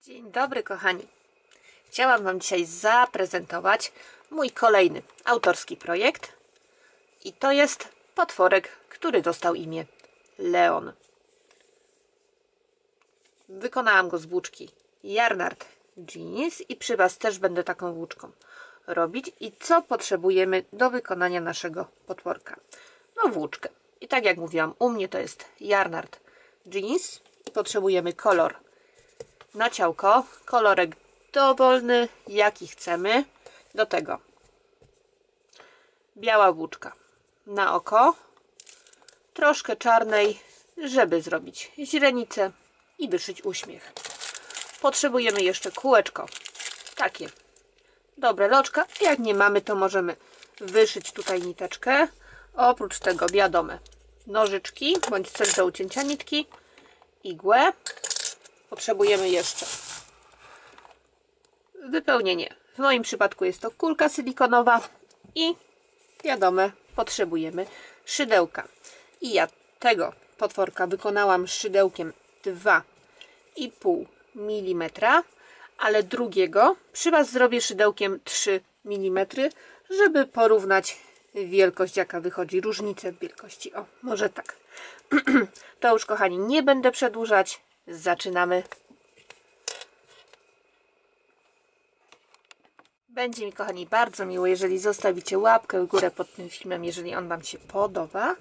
Dzień dobry kochani. Chciałam Wam dzisiaj zaprezentować mój kolejny autorski projekt i to jest potworek, który dostał imię Leon. Wykonałam go z włóczki Yarnard Jeans i przy Was też będę taką włóczką robić. I co potrzebujemy do wykonania naszego potworka? No włóczkę. I tak jak mówiłam, u mnie to jest Yarnard Jeans i potrzebujemy kolor na ciałko, kolorek dowolny, jaki chcemy. Do tego biała włóczka na oko, troszkę czarnej, żeby zrobić źrenicę i wyszyć uśmiech. Potrzebujemy jeszcze kółeczko, takie dobre loczka. Jak nie mamy, to możemy wyszyć tutaj niteczkę. Oprócz tego wiadome nożyczki bądź coś do ucięcia nitki, igłę. Potrzebujemy jeszcze wypełnienie. W moim przypadku jest to kulka silikonowa i wiadome, potrzebujemy szydełka. I ja tego potworka wykonałam szydełkiem 2,5 mm, ale drugiego przy Was zrobię szydełkiem 3 mm, żeby porównać wielkość, jaka wychodzi, różnicę w wielkości. O, może tak. To już kochani, nie będę przedłużać. Zaczynamy. Będzie mi kochani bardzo miło, jeżeli zostawicie łapkę w górę pod tym filmem, jeżeli on Wam się podoba,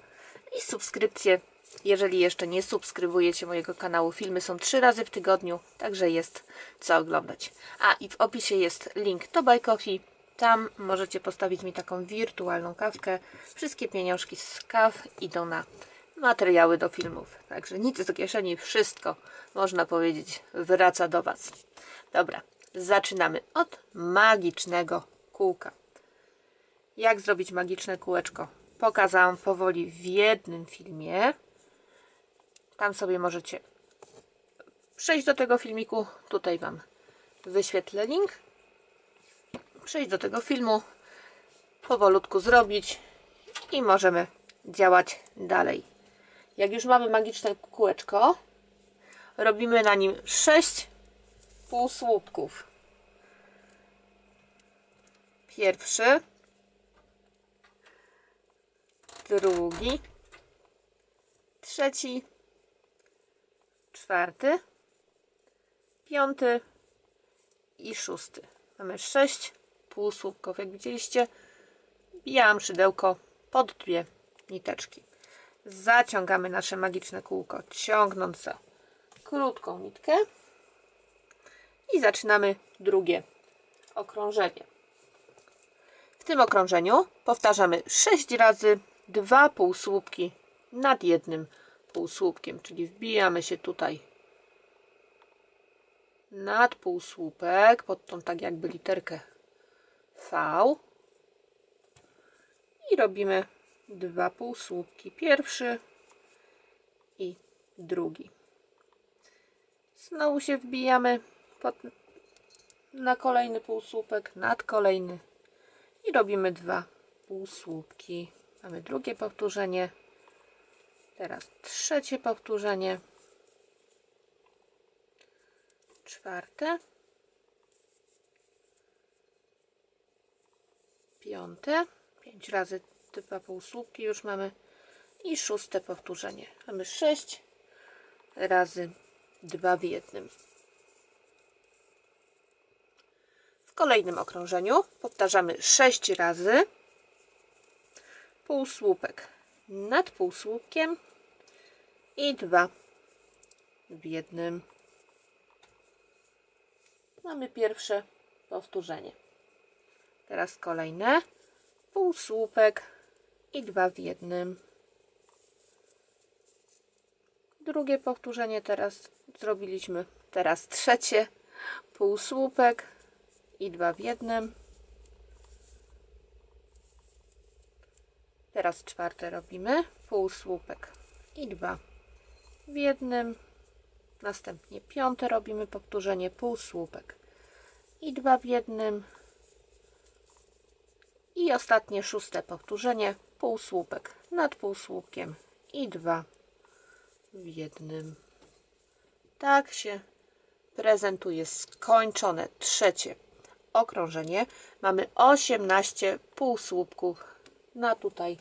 i subskrypcję, jeżeli jeszcze nie subskrybujecie mojego kanału. Filmy są 3 razy w tygodniu, także jest co oglądać. A i w opisie jest link do Buy Coffee. Tam możecie postawić mi taką wirtualną kawkę. Wszystkie pieniążki z kaw idą na materiały do filmów. Także nic z kieszeni, wszystko, można powiedzieć, wraca do Was. Dobra, zaczynamy od magicznego kółka. Jak zrobić magiczne kółeczko? Pokazałam powoli w jednym filmie. Tam sobie możecie przejść do tego filmiku. Tutaj Wam wyświetlę link. Przejść do tego filmu, powolutku zrobić i możemy działać dalej. Jak już mamy magiczne kółeczko, robimy na nim 6 półsłupków. Pierwszy, drugi, trzeci, czwarty, piąty i szósty. Mamy 6 półsłupków. Jak widzieliście, wbijałam szydełko pod 2 niteczki. Zaciągamy nasze magiczne kółko, ciągnąc za krótką nitkę i zaczynamy drugie okrążenie. W tym okrążeniu powtarzamy 6 razy 2 półsłupki nad jednym półsłupkiem, czyli wbijamy się tutaj nad półsłupek, pod tą tak jakby literkę V i robimy 2 półsłupki, pierwszy i drugi. Znowu się wbijamy na kolejny półsłupek, nad kolejny i robimy 2 półsłupki. Mamy drugie powtórzenie, teraz trzecie powtórzenie, czwarte, piąte, 5 razy 2 półsłupki już mamy i szóste powtórzenie. Mamy 6 razy 2 w jednym. W kolejnym okrążeniu powtarzamy 6 razy półsłupek nad półsłupkiem i 2 w jednym. Mamy pierwsze powtórzenie. Teraz kolejne półsłupek i 2 w jednym. Drugie powtórzenie teraz zrobiliśmy. Teraz trzecie półsłupek i 2 w jednym. Teraz czwarte robimy półsłupek i 2 w jednym. Następnie piąte robimy powtórzenie, półsłupek i 2 w jednym. I ostatnie szóste powtórzenie, półsłupek nad półsłupkiem i 2 w jednym. Tak się prezentuję skończone trzecie okrążenie. Mamy 18 półsłupków na tutaj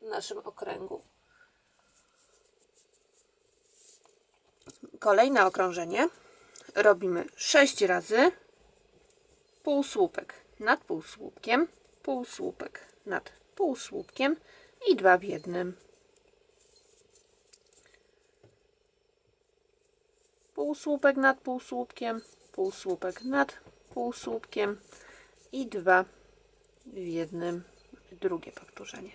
naszym okręgu. Kolejne okrążenie robimy 6 razy półsłupek nad półsłupkiem, półsłupek nad półsłupkiem i 2 w jednym. Półsłupek nad półsłupkiem, półsłupek nad półsłupkiem i 2 w jednym. Drugie powtórzenie.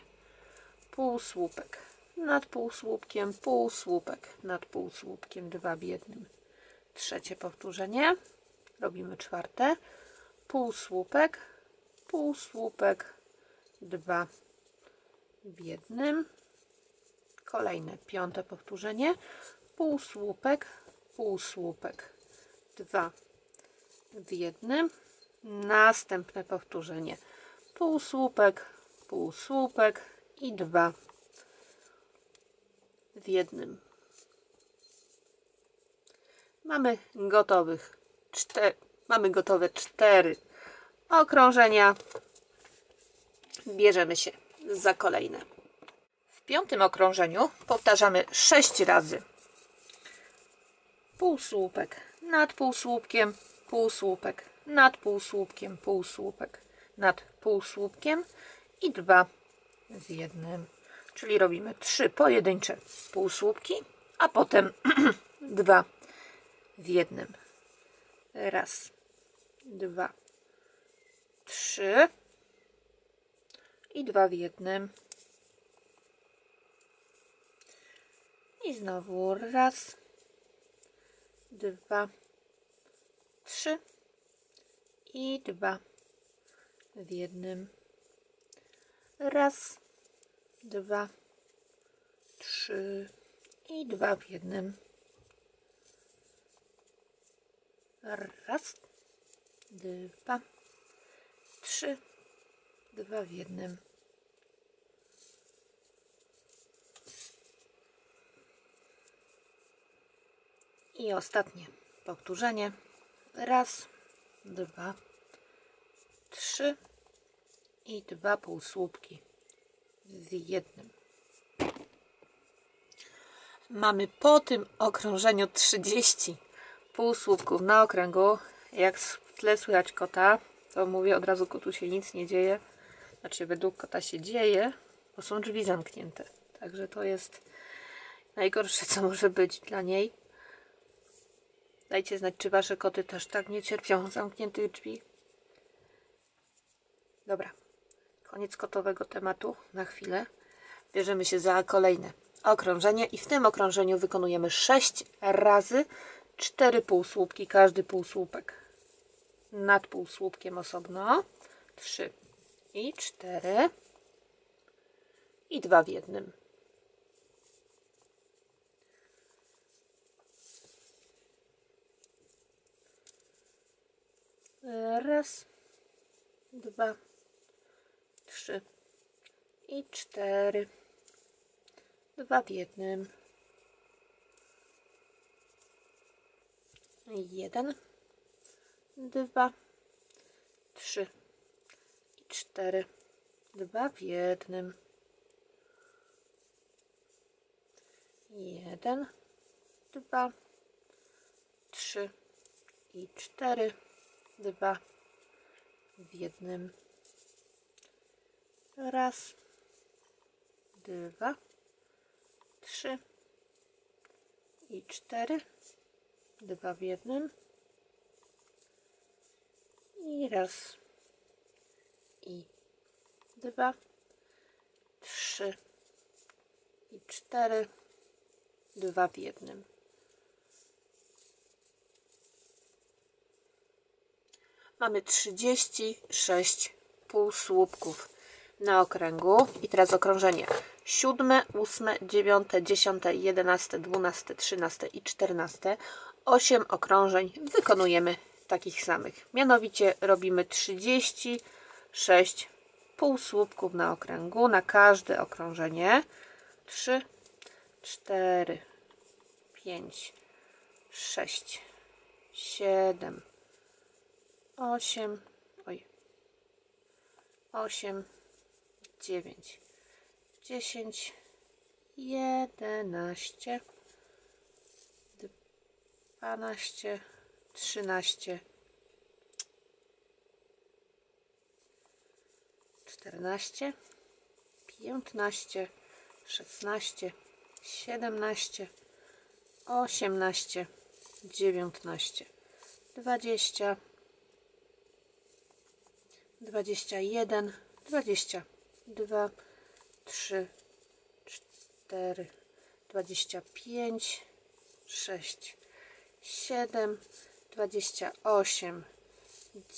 Półsłupek nad półsłupkiem, półsłupek nad półsłupkiem, 2 w jednym. Trzecie powtórzenie. Robimy czwarte. Półsłupek, półsłupek, 2 w jednym. Kolejne piąte powtórzenie. Półsłupek, półsłupek, 2 w jednym. Następne powtórzenie. Półsłupek, półsłupek i 2 w jednym. Mamy gotowe 4 okrążenia. Bierzemy się za kolejne. W piątym okrążeniu powtarzamy 6 razy półsłupek nad półsłupkiem, półsłupek nad półsłupkiem, półsłupek nad półsłupkiem i 2 w jednym. Czyli robimy 3 pojedyncze półsłupki, a potem 2 w jednym. Raz, 2, 3 i 2 w jednym. I znowu raz, 2, 3 i 2 w jednym. Raz, 2, 3 i 2 w jednym. Raz, 2, 3, 2 w jednym. I ostatnie powtórzenie. Raz, 2, 3 i 2 półsłupki w jednym. Mamy po tym okrążeniu 30 półsłupków na okręgu. Jak w tle słychać kota, to mówię od razu, kotu się nic nie dzieje. Znaczy według kota się dzieje, bo są drzwi zamknięte. Także to jest najgorsze, co może być dla niej. Dajcie znać, czy wasze koty też tak nie cierpią zamkniętych drzwi. Dobra, koniec kotowego tematu na chwilę. Bierzemy się za kolejne okrążenie i w tym okrążeniu wykonujemy 6 razy 4 półsłupki, każdy półsłupek nad półsłupkiem osobno. 3 i 4 i 2 w jednym. Raz, 2, 3 i 4. 2 w jednym. 1, 2, 3 i 4. 2 w jednym. 1, 2, 3 i 4. 2 w jednym. Raz, 2, 3 i 4. 2 w jednym. I raz, i 2, 3 i 4. 2 w jednym. Mamy 36 półsłupków na okręgu. I teraz okrążenie 7, 8, 9, 10, 11, 12, 13 i 14. 8 okrążeń wykonujemy takich samych. Mianowicie robimy 36 półsłupków na okręgu. Na każde okrążenie 3, 4, 5, 6, 7, 8, 8, 9, 10, 11, 12, 13, 14, 15, 16, 17, 18, 19, 20, 21, 22, 3, 4, 25, 6, 7, 28,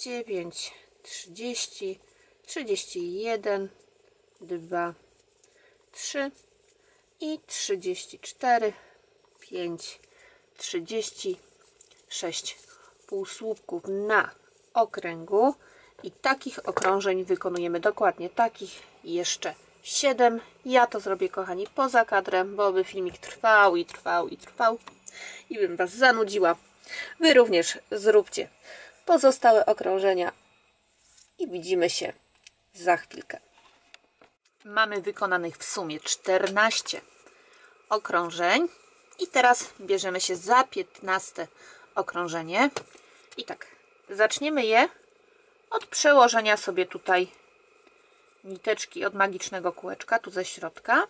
9, 30, 31, 2, 3 i 34, 5, 36 półsłupków na okręgu i takich okrążeń wykonujemy dokładnie takich jeszcze 7. Ja to zrobię, kochani, poza kadrem, bo by filmik trwał i trwał i trwał i bym Was zanudziła. Wy również zróbcie pozostałe okrążenia i widzimy się za chwilkę. Mamy wykonanych w sumie 14 okrążeń i teraz bierzemy się za 15 okrążenie i tak, zaczniemy je od przełożenia sobie tutaj niteczki od magicznego kółeczka, tu ze środka,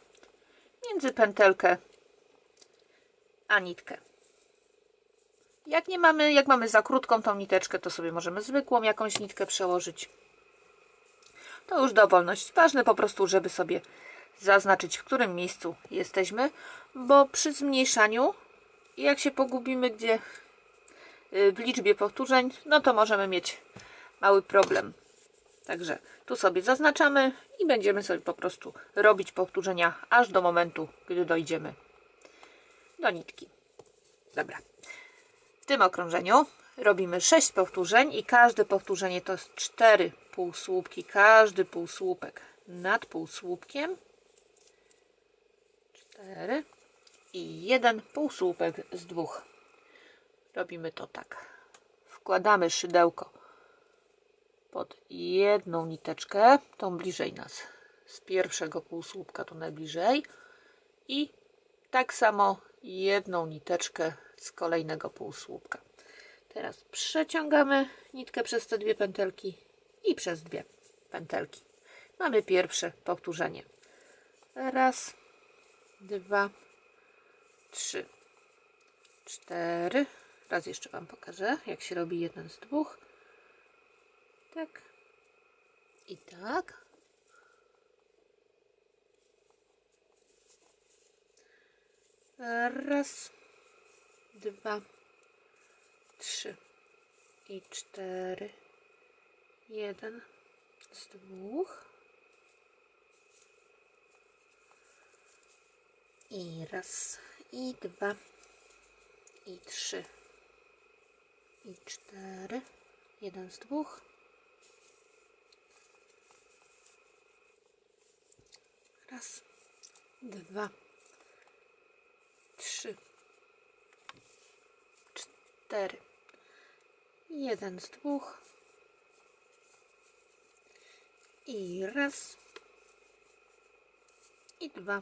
między pętelkę a nitkę. Jak mamy za krótką tą niteczkę, to sobie możemy zwykłą jakąś nitkę przełożyć. To już dowolność. Ważne po prostu, żeby sobie zaznaczyć, w którym miejscu jesteśmy, bo przy zmniejszaniu, jak się pogubimy gdzie w liczbie powtórzeń, no to możemy mieć mały problem. Także tu sobie zaznaczamy i będziemy sobie po prostu robić powtórzenia aż do momentu, gdy dojdziemy do nitki. Dobra. W tym okrążeniu robimy 6 powtórzeń i każde powtórzenie to jest 4 półsłupki. Każdy półsłupek nad półsłupkiem. 4 i 1 półsłupek z 2. Robimy to tak. Wkładamy szydełko pod jedną niteczkę, tą bliżej nas, z pierwszego półsłupka, tu najbliżej, i tak samo jedną niteczkę z kolejnego półsłupka. Teraz przeciągamy nitkę przez te dwie pętelki i przez dwie pętelki. Mamy pierwsze powtórzenie. Raz, 2, 3, 4. Raz jeszcze Wam pokażę, jak się robi jeden z dwóch. Tak i tak. Raz, 2, 3 i 4. 1 z 2. I raz, i 2, i 3, i 4. 1 z 2. Raz, 2, 3, 4. 1 z 2. I raz, i 2,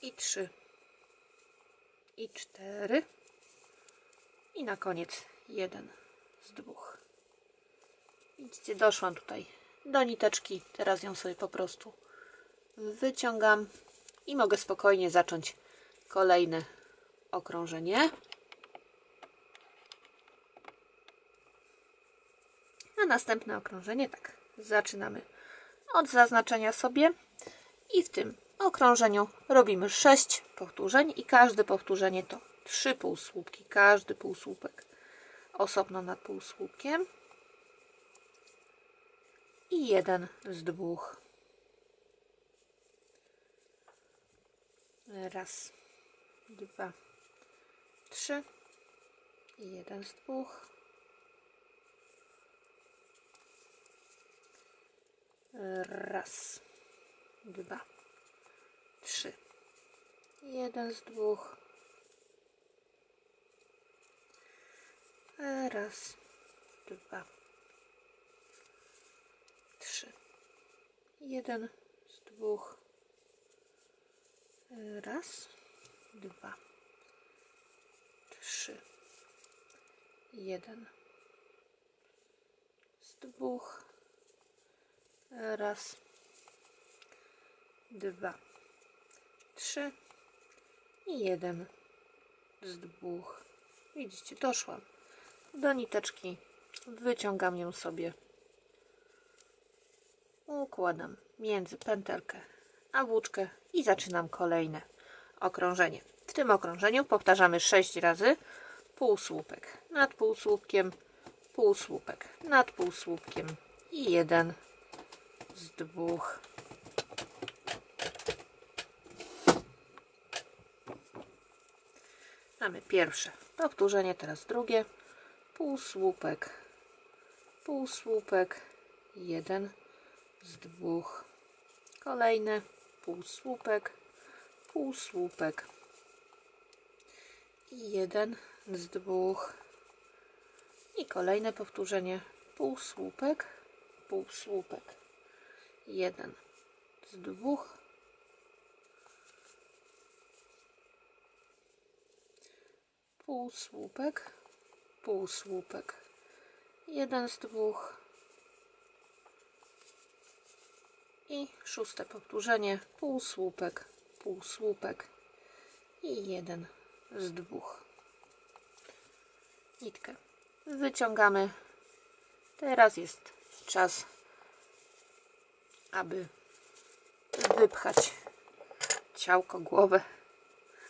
i 3, i 4. I na koniec 1 z 2. Widzicie, doszłam tutaj do niteczki. Teraz ją sobie po prostu wyciągam i mogę spokojnie zacząć kolejne okrążenie. A następne okrążenie tak, zaczynamy od zaznaczenia sobie i w tym okrążeniu robimy 6 powtórzeń i każde powtórzenie to 3 półsłupki, każdy półsłupek osobno nad półsłupkiem i 1 z 2. Raz, 2, 3 i 1 z 2. Raz, 2, 3, 1 z 2. Raz, dwa, trzy. Jeden z dwóch. Raz, dwa, trzy. Jeden z dwóch. Raz, dwa, trzy i jeden z dwóch. Widzicie, doszłam do niteczki, wyciągam ją sobie, układam między pętelkę a włóczkę i zaczynam kolejne okrążenie. W tym okrążeniu powtarzamy 6 razy półsłupek nad półsłupkiem, półsłupek nad półsłupkiem i jeden z dwóch. Mamy pierwsze powtórzenie, teraz drugie. Półsłupek, półsłupek, jeden z dwóch. Kolejne półsłupek, półsłupek i jeden z dwóch. I kolejne powtórzenie. Półsłupek, półsłupek, jeden z dwóch. Półsłupek, półsłupek, jeden z dwóch. I szóste powtórzenie. Półsłupek, półsłupek i jeden z dwóch. Nitkę wyciągamy. Teraz jest czas, aby wypchać ciałko, głowę,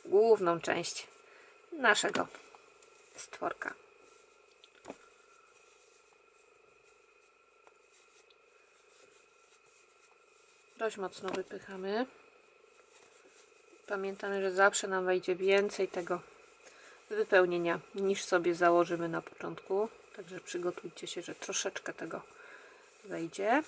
główną część naszego stworka. Dość mocno wypychamy. Pamiętamy, że zawsze nam wejdzie więcej tego wypełnienia niż sobie założymy na początku. Także przygotujcie się, że troszeczkę tego wejdzie.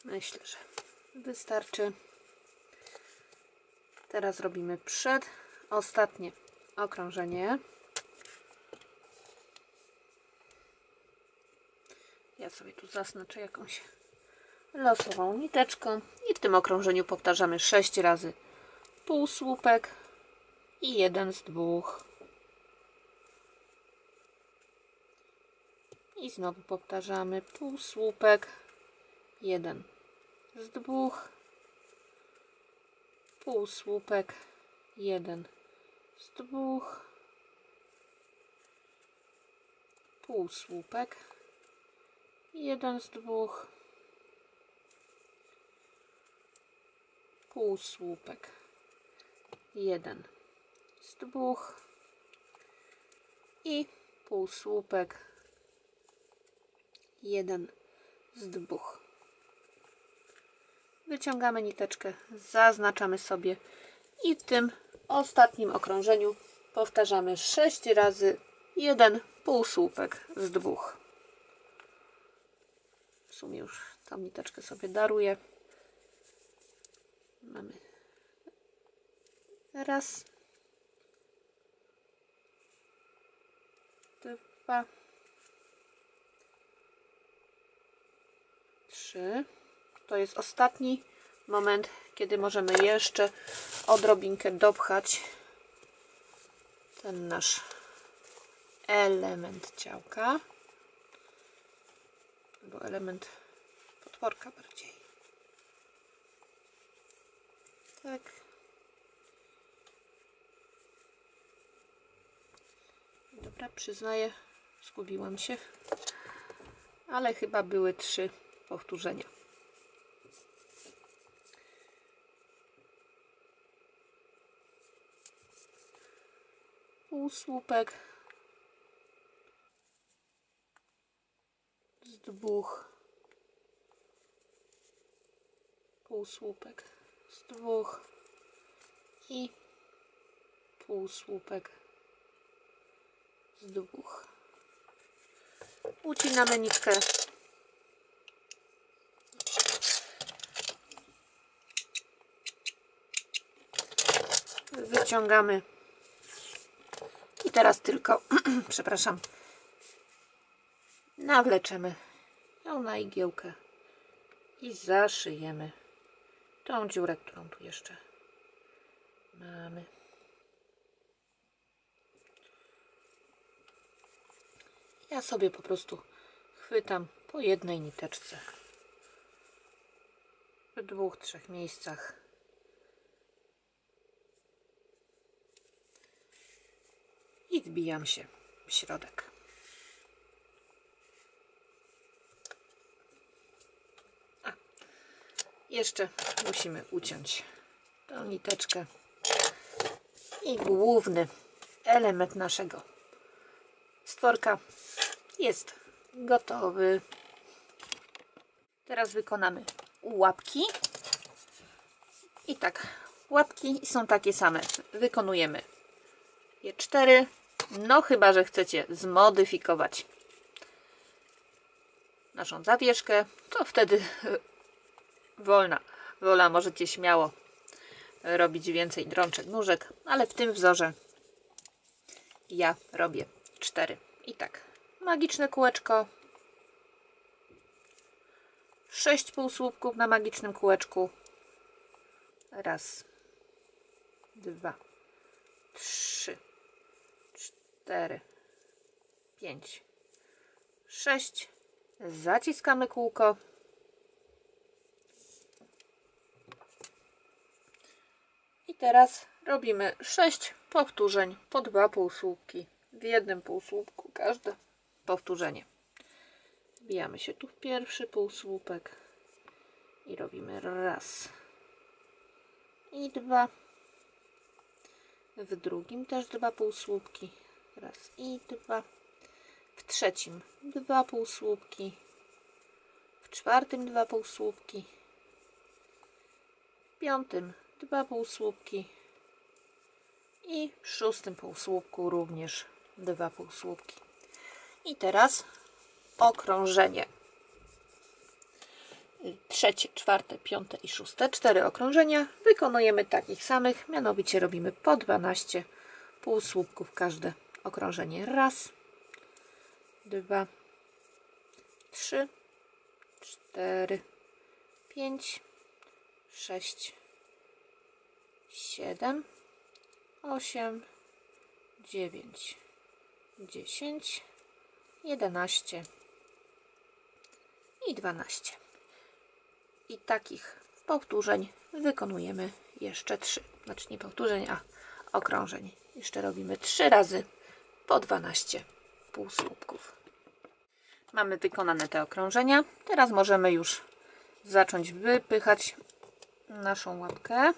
Myślę, że wystarczy. Teraz robimy przedostatnie okrążenie. Ja sobie tu zaznaczę jakąś losową niteczką i w tym okrążeniu powtarzamy 6 razy półsłupek i jeden z dwóch. I znowu powtarzamy półsłupek, jeden z dwóch, półsłupek, jeden z dwóch, półsłupek, jeden z dwóch, półsłupek, jeden z dwóch i półsłupek, jeden z dwóch. Wyciągamy niteczkę, zaznaczamy sobie i w tym ostatnim okrążeniu powtarzamy 6 razy jeden półsłupek z dwóch. W sumie już tą niteczkę sobie daruję. Mamy raz, dwa, trzy. To jest ostatni moment, kiedy możemy jeszcze odrobinkę dopchać ten nasz element ciałka, albo element potworka bardziej. Tak. Dobra, przyznaję, zgubiłam się, ale chyba były 3 powtórzenia. Półsłupek z 2, półsłupek z 2 i półsłupek z 2. Ucinamy nitkę. Wyciągamy. I teraz tylko, przepraszam, nawleczemy ją na igiełkę i zaszyjemy tą dziurę, którą tu jeszcze mamy. Ja sobie po prostu chwytam po jednej niteczce w 2-3 miejscach. I wbijam się w środek. Jeszcze musimy uciąć tą niteczkę i główny element naszego stworka jest gotowy. Teraz wykonamy łapki i tak, łapki są takie same, wykonujemy je 4, no chyba że chcecie zmodyfikować naszą zawieszkę, to wtedy wola, możecie śmiało robić więcej drączek, nóżek, ale w tym wzorze ja robię 4. I tak, magiczne kółeczko, 6 półsłupków na magicznym kółeczku, 1, 2, 3, 4, 5, 6, zaciskamy kółko. I teraz robimy 6 powtórzeń po 2 półsłupki w jednym półsłupku, każde powtórzenie. Wbijamy się tu w pierwszy półsłupek i robimy 1 i 2. W drugim też 2 półsłupki, 1 i 2. W trzecim 2 półsłupki, w czwartym 2 półsłupki, w piątym 2 półsłupki i w szóstym półsłupku również 2 półsłupki. I teraz okrążenie. Trzecie, czwarte, piąte i szóste. 4 okrążenia wykonujemy takich samych, mianowicie robimy po 12 półsłupków każde okrążenie. 1, 2, 3, 4, 5, 6, 7, 8, 9, 10, 11 i 12. I takich powtórzeń wykonujemy jeszcze 3. Znaczy nie powtórzeń, a okrążeń. Jeszcze robimy 3 razy po 12 półsłupków. Mamy wykonane te okrążenia. Teraz możemy już zacząć wypychać naszą łapkę.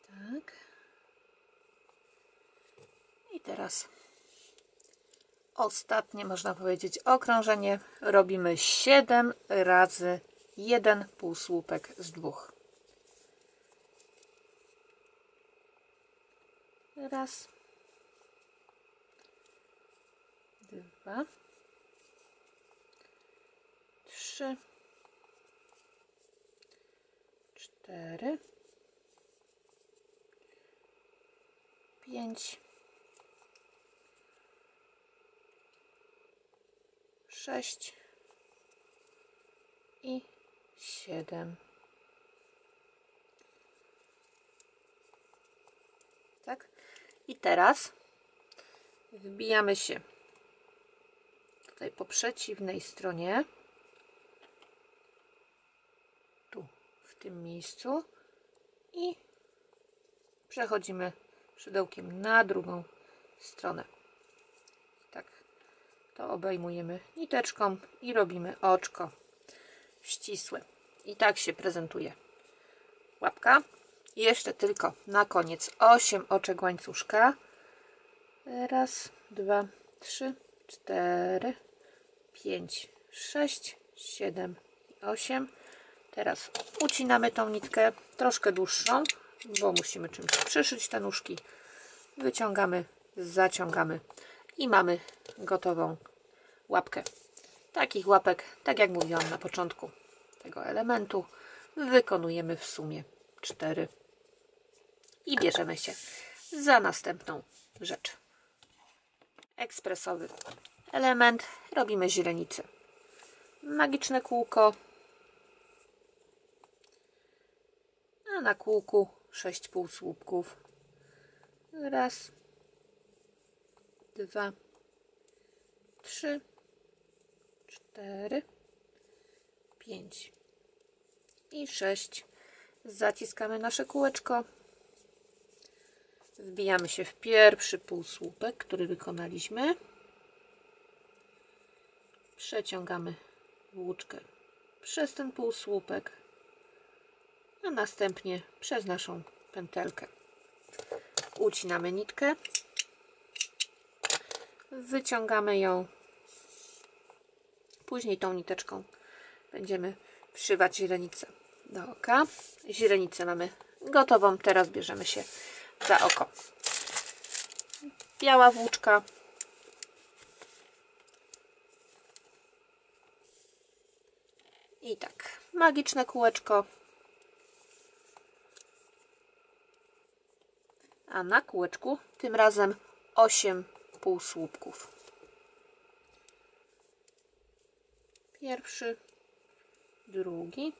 Tak. I teraz ostatnie, można powiedzieć, okrążenie. Robimy 7 razy 1 półsłupek z 2. 1, 2, 3, 4, 5, 6 i 7. Tak? I teraz Wbijamy się tutaj po przeciwnej stronie, tu w tym miejscu, i przechodzimy szydełkiem na drugą stronę. Tak to obejmujemy niteczką i robimy oczko ścisłe. I tak się prezentuje łapka. Jeszcze tylko na koniec 8 oczek łańcuszka. Raz, 2, 3, 4, 5, 6, 7 i 8. Teraz ucinamy tą nitkę, troszkę dłuższą, bo musimy czymś przyszyć te nóżki. Wyciągamy, zaciągamy i mamy gotową łapkę. Takich łapek, tak jak mówiłam na początku tego elementu, wykonujemy w sumie 4. I bierzemy się za następną rzecz. Ekspresowy element. Robimy źrenicę. Magiczne kółko. A na kółku 6 półsłupków. Raz, 2, 3, 4, 5 i 6. Zaciskamy nasze kółeczko. Wbijamy się w pierwszy półsłupek, który wykonaliśmy. Przeciągamy włóczkę przez ten półsłupek, a następnie przez naszą pętelkę. Ucinamy nitkę. Wyciągamy ją. Później tą niteczką będziemy wszywać źrenicę do oka. Źrenicę mamy gotową. Teraz bierzemy się za oko. Biała włóczka. I tak, magiczne kółeczko. A na kółeczku tym razem 8 półsłupków. Pierwszy, drugi,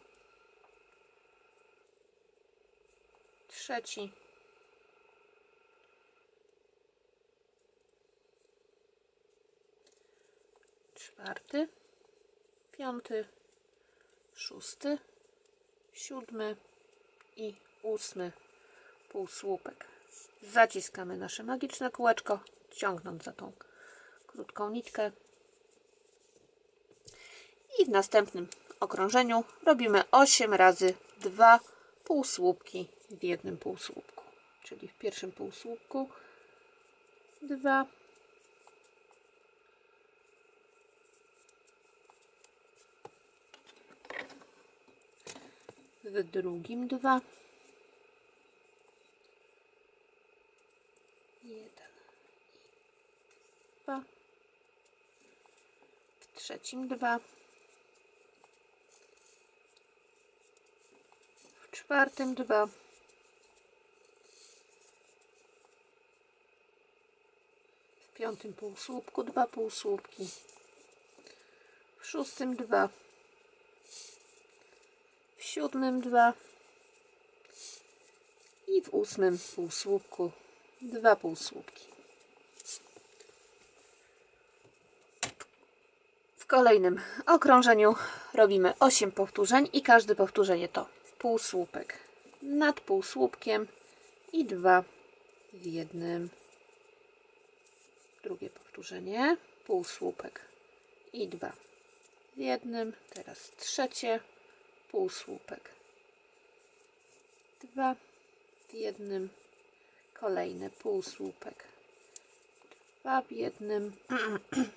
trzeci, czwarty, piąty, szósty, siódmy i 8 półsłupek. Zaciskamy nasze magiczne kółeczko, ciągnąc za tą krótką nitkę. I w następnym okrążeniu robimy 8 razy 2 półsłupki w jednym półsłupku. Czyli w pierwszym półsłupku 2, w drugim 2, 1 i 2, w trzecim 2, w czwartym 2, w piątym półsłupku 2 półsłupki, w szóstym 2, w siódmym 2 i w 8 półsłupku 2 półsłupki. W kolejnym okrążeniu robimy 8 powtórzeń i każde powtórzenie to półsłupek nad półsłupkiem i 2 w jednym. Drugie powtórzenie, półsłupek i 2 w jednym. Teraz trzecie, półsłupek, 2 w jednym. Kolejny półsłupek, 2 w jednym.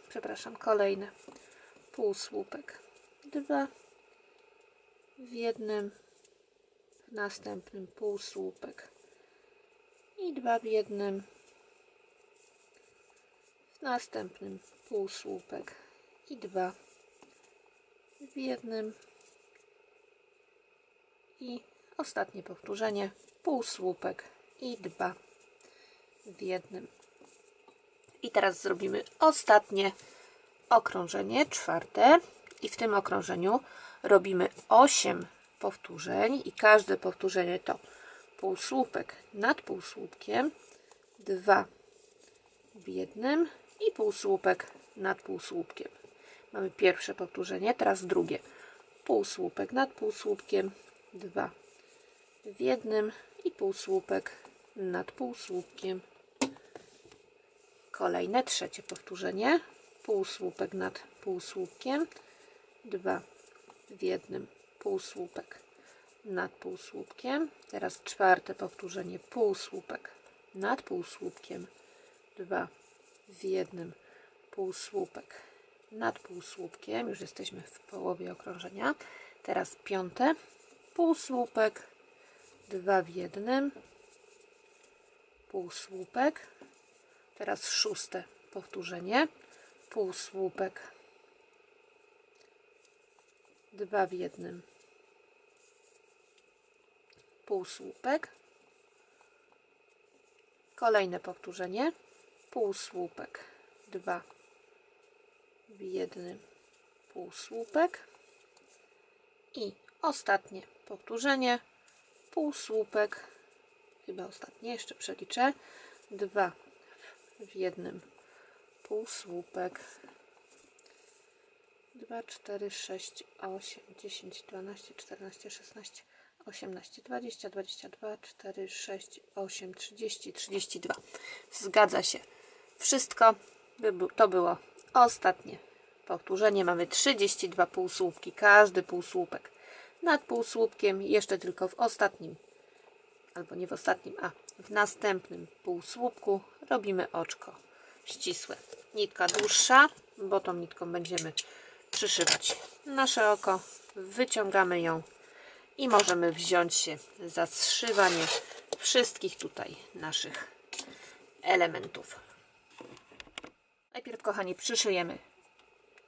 Przepraszam, kolejny półsłupek, 2 w jednym. W następnym półsłupek i 2 w jednym. W następnym półsłupek i 2 w jednym. I ostatnie powtórzenie, półsłupek i 2 w jednym. I teraz zrobimy ostatnie okrążenie, czwarte, i w tym okrążeniu robimy 8 powtórzeń i każde powtórzenie to półsłupek nad półsłupkiem, 2 w jednym i półsłupek nad półsłupkiem. Mamy pierwsze powtórzenie, teraz drugie. Półsłupek nad półsłupkiem, 2 w jednym i półsłupek nad półsłupkiem. Kolejne, trzecie powtórzenie. Półsłupek nad półsłupkiem, 2 w jednym, półsłupek nad półsłupkiem. Teraz czwarte powtórzenie. Półsłupek nad półsłupkiem, 2 w jednym, półsłupek nad półsłupkiem. Już jesteśmy w połowie okrążenia. Teraz piąte. Półsłupek, 2 w jednym, półsłupek. Teraz szóste powtórzenie. Półsłupek, 2 w jednym, półsłupek. Kolejne powtórzenie. Półsłupek, 2 w jednym, półsłupek. I ostatnie powtórzenie. Półsłupek, chyba ostatnie, jeszcze przeliczę, 2 w jednym, półsłupek. 2, 4, 6, 8, 10, 12, 14, 16, 18, 20, 22, 4, 6, 8, 30, 32. Zgadza się. Wszystko to było ostatnie powtórzenie. Mamy 32 półsłupki. Każdy półsłupek nad półsłupkiem. Jeszcze tylko w ostatnim, albo nie w ostatnim, a w następnym półsłupku robimy oczko ścisłe. Nitka dłuższa, bo tą nitką będziemy przyszywać nasze oko. Wyciągamy ją i możemy wziąć się za zszywanie wszystkich tutaj naszych elementów. Najpierw, kochani, przyszyjemy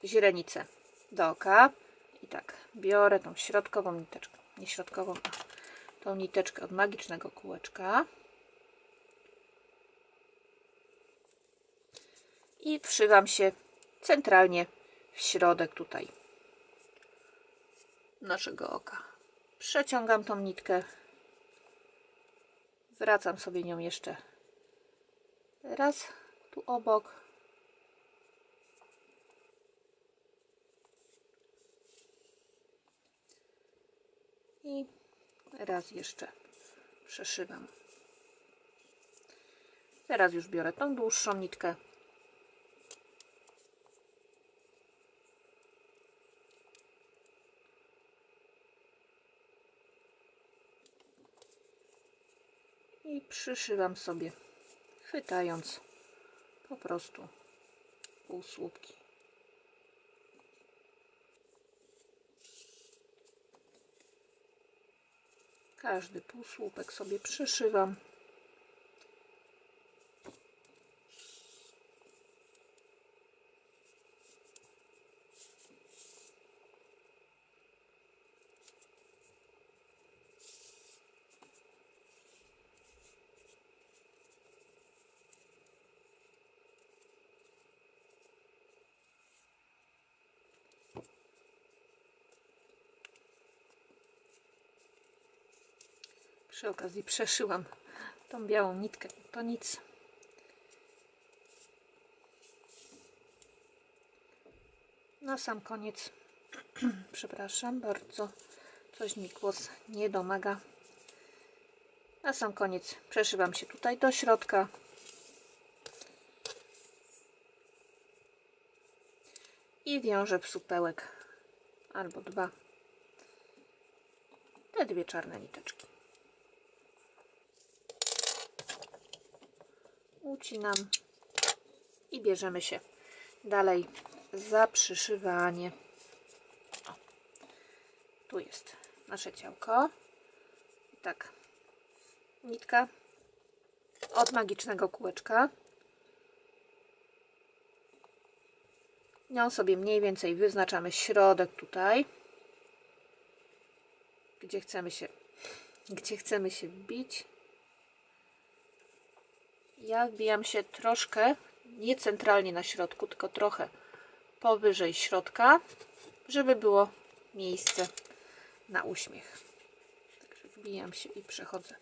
źrenicę do oka. I tak, biorę tą środkową niteczkę, nie środkową, a tą niteczkę od magicznego kółeczka i wszywam się centralnie w środek tutaj naszego oka. Przeciągam tą nitkę, wracam sobie nią jeszcze raz tu obok i raz jeszcze przeszywam. Teraz już biorę tą dłuższą nitkę i przyszywam sobie, chwytając po prostu półsłupki. Każdy półsłupek sobie przyszywam. Przy okazji przeszyłam tą białą nitkę, to nic. Na sam koniec, przepraszam bardzo, coś mi głos nie domaga. Na sam koniec przeszywam się tutaj do środka. I wiążę w supełek albo dwa te dwie czarne niteczki. Ucinam i bierzemy się dalej za przyszywanie. O, tu jest nasze ciałko. I tak, nitka od magicznego kółeczka. Nią sobie mniej więcej wyznaczamy środek tutaj, gdzie chcemy się wbić. Ja wbijam się troszkę, nie centralnie na środku, tylko trochę powyżej środka, żeby było miejsce na uśmiech. Także wbijam się i przechodzę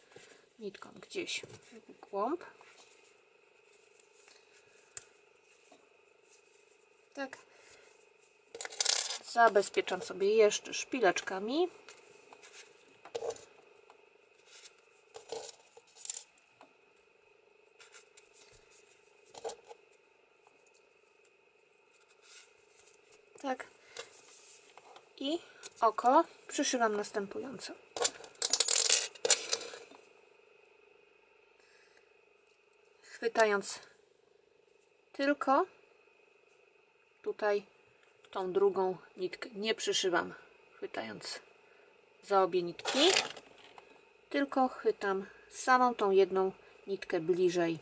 nitką gdzieś w głąb. Tak. Zabezpieczam sobie jeszcze szpileczkami. Tak. I oko przyszywam następująco. Chwytając tylko tutaj tą drugą nitkę. Nie przyszywam chwytając za obie nitki, tylko chwytam samą tą jedną nitkę bliżej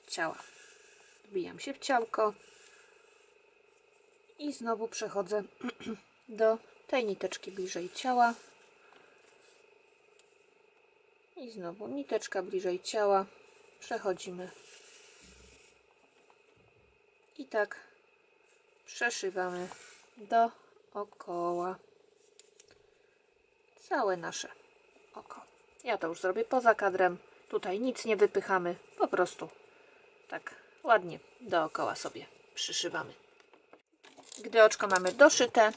ciała. Wbijam się w ciałko i znowu przechodzę do tej niteczki bliżej ciała i znowu niteczka bliżej ciała, przechodzimy i tak przeszywamy dookoła całe nasze oko. Ja to już zrobię poza kadrem, tutaj nic nie wypychamy, po prostu tak ładnie dookoła sobie przyszywamy. Gdy oczko mamy doszyte,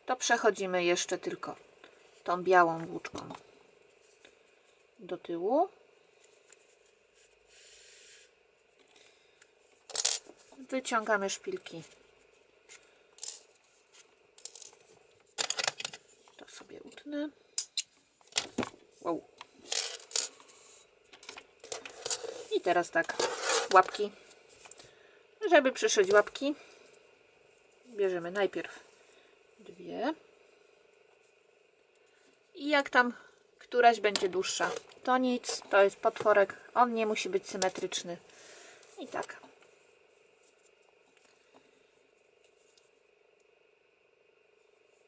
to przechodzimy jeszcze tylko tą białą włóczką do tyłu. Wyciągamy szpilki. To sobie utnę. Wow. I teraz tak, łapki. Żeby przyszyć łapki, bierzemy najpierw dwie. I jak tam któraś będzie dłuższa, to nic, to jest potworek, on nie musi być symetryczny. I tak.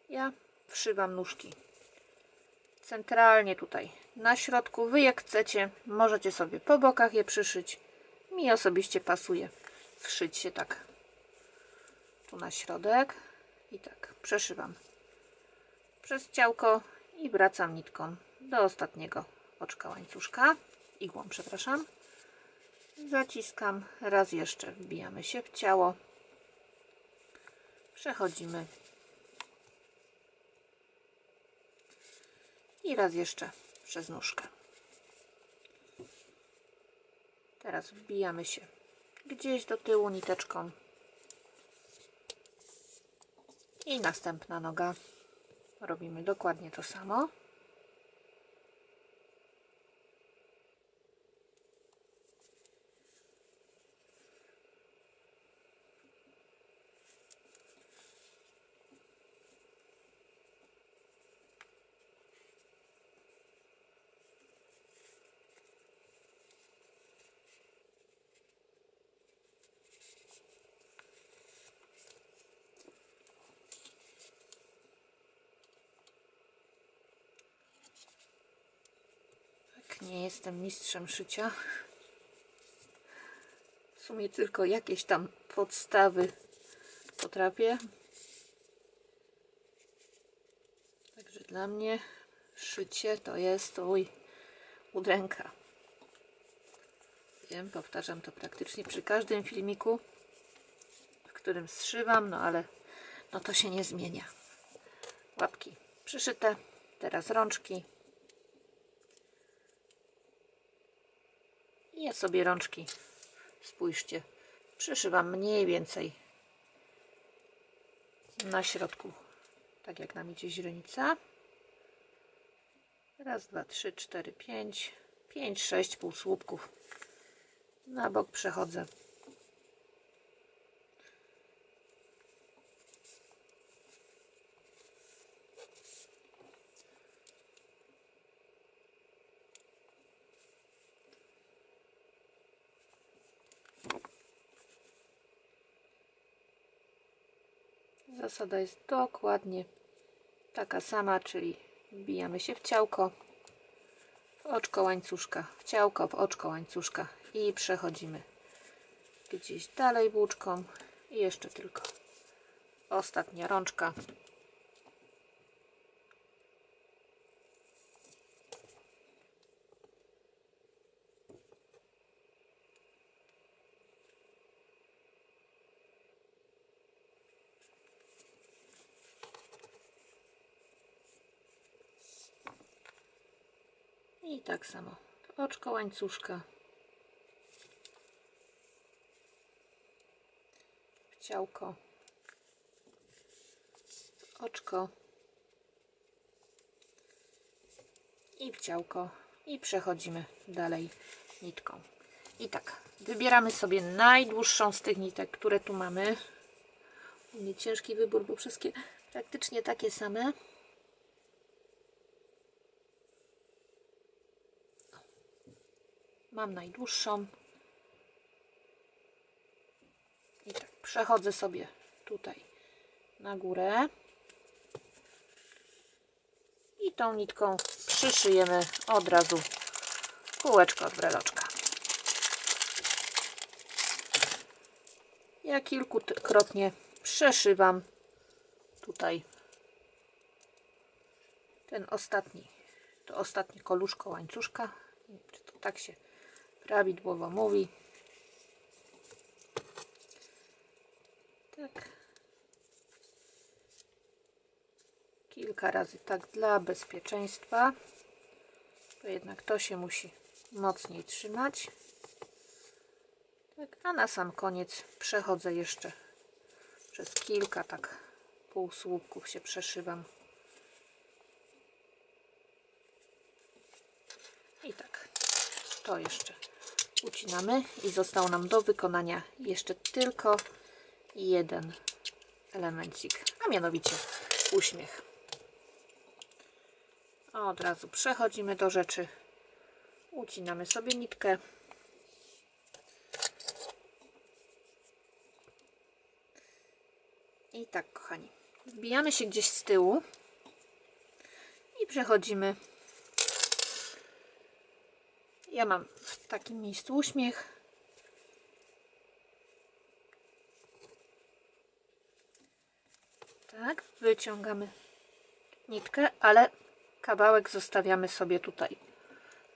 Ja wszywam nóżki centralnie tutaj na środku. Wy jak chcecie, możecie sobie po bokach je przyszyć. Mi osobiście pasuje wszyć się tak tu na środek i tak przeszywam przez ciałko i wracam nitką do ostatniego oczka łańcuszka, igłą, przepraszam. Zaciskam, raz jeszcze wbijamy się w ciało, przechodzimy i raz jeszcze przez nóżkę. Teraz wbijamy się gdzieś do tyłu niteczką i następna noga. Robimy dokładnie to samo. Nie jestem mistrzem szycia. W sumie tylko jakieś tam podstawy potrafię. Także dla mnie szycie to jest udręka. Wiem, powtarzam to praktycznie przy każdym filmiku, w którym zszywam, no ale no to się nie zmienia. Łapki przyszyte, teraz rączki. I ja sobie rączki, spójrzcie, przyszywam mniej więcej na środku, tak jak nam idzie źrenica. Raz, dwa, trzy, cztery, pięć, 6 półsłupków. Na bok przechodzę. Zasada jest dokładnie taka sama, czyli wbijamy się w ciałko, w oczko łańcuszka, w ciałko, w oczko łańcuszka i przechodzimy gdzieś dalej włóczką i jeszcze tylko ostatnia rączka. I tak samo oczko łańcuszka, ciałko, oczko i w ciałko i przechodzimy dalej nitką. I tak, wybieramy sobie najdłuższą z tych nitek, które tu mamy. U mnie ciężki wybór, bo wszystkie praktycznie takie same. Mam najdłuższą. I tak, przechodzę sobie tutaj na górę. I tą nitką przyszyjemy od razu kółeczko od breloczka. Ja kilkukrotnie przeszywam tutaj to ostatnie koluszko łańcuszka. Nie wiem, czy to tak się prawidłowo mówi. Tak. Kilka razy tak dla bezpieczeństwa, bo jednak to się musi mocniej trzymać. Tak, a na sam koniec przechodzę jeszcze przez kilka tak półsłupków się przeszywam. I tak, to jeszcze ucinamy i został nam do wykonania jeszcze tylko jeden elemencik, a mianowicie uśmiech. Od razu przechodzimy do rzeczy. Ucinamy sobie nitkę. I tak, kochani, wbijamy się gdzieś z tyłu i przechodzimy. Ja mam w takim miejscu uśmiech. Tak, wyciągamy nitkę, ale kawałek zostawiamy sobie tutaj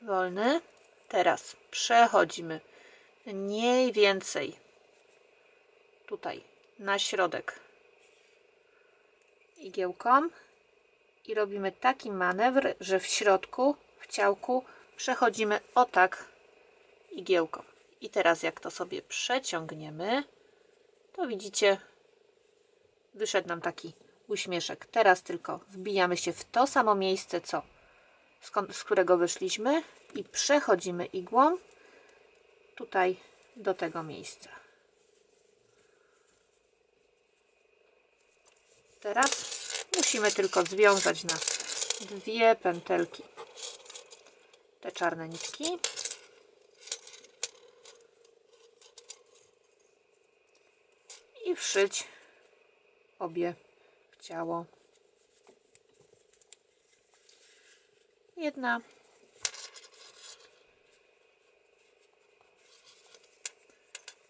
wolny. Teraz przechodzimy mniej więcej tutaj na środek igiełką i robimy taki manewr, że w środku, w ciałku przechodzimy o tak igiełką. I teraz jak to sobie przeciągniemy, to widzicie, wyszedł nam taki uśmieszek. Teraz tylko wbijamy się w to samo miejsce, z którego wyszliśmy i przechodzimy igłą tutaj do tego miejsca. Teraz musimy tylko związać na dwie pętelki te czarne nitki. I wszyć obie w ciało. Jedna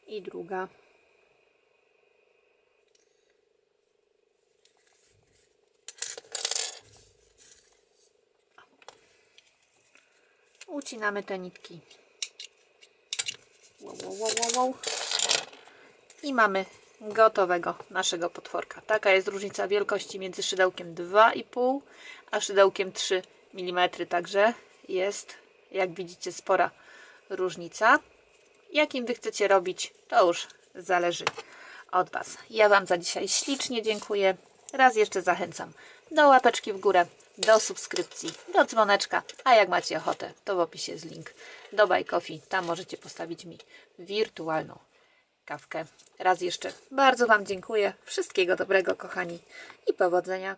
i druga. Ucinamy te nitki. Wow. I mamy gotowego naszego potworka. Taka jest różnica wielkości między szydełkiem 2,5 a szydełkiem 3 mm. Także jest, jak widzicie, spora różnica. Jakim Wy chcecie robić, to już zależy od Was. Ja Wam za dzisiaj ślicznie dziękuję. Raz jeszcze zachęcam do łapeczki w górę, do subskrypcji, do dzwoneczka, a jak macie ochotę, to w opisie jest link do Buy Coffee. Tam możecie postawić mi wirtualną kawkę. Raz jeszcze bardzo Wam dziękuję. Wszystkiego dobrego, kochani, i powodzenia.